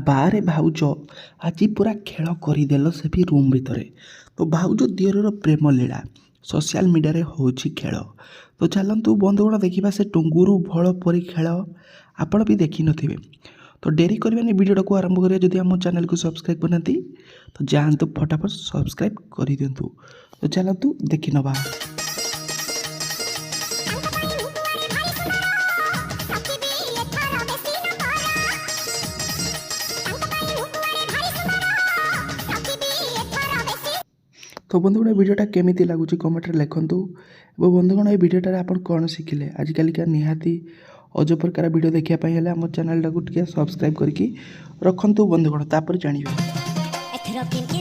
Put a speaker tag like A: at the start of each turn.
A: ବାରେ ଭାଉଜ ଆଜି ପୁରା ଖେଳ କରିଦେଲ ସେ ବି ରୁମ୍ ଭିତରେ। ତ ଭାଉଜ ଦିଅରର ପ୍ରେମ ଲୀଳା ସୋସିଆଲ ମିଡ଼ିଆରେ ହେଉଛି ଖେଳ। ତ ଚାଲନ୍ତୁ ବନ୍ଧୁଗଣ ଦେଖିବା ସେ ଟୁଙ୍ଗୁରୁ ଭଳ ପରି ଖେଳ। ଆପଣ ବି ଦେଖିନଥିବେ ତ ଡେରି କରିବାନି, ଭିଡ଼ିଓଟାକୁ ଆରମ୍ଭ କରିବା। ଯଦି ଆମ ଚ୍ୟାନେଲକୁ ସବସ୍କ୍ରାଇବ୍ କରିନାହାନ୍ତି ତ ଯାଆନ୍ତୁ ଫଟାଫଟ ସବସ୍କ୍ରାଇବ୍ କରିଦିଅନ୍ତୁ। ତ ଚାଲନ୍ତୁ ଦେଖିନେବା। तो बंधुगण भिडियोटा केमिति लगुच कमेंट लिखुँ। और बंधुगण ये भिडियोटार आप कौन शिखिले आजिकलिका निहाती अजब प्रकार भिडियो देखापी आम चैनल टाक सब्सक्राइब करके रखु बंधुगण, तापर जानिबे।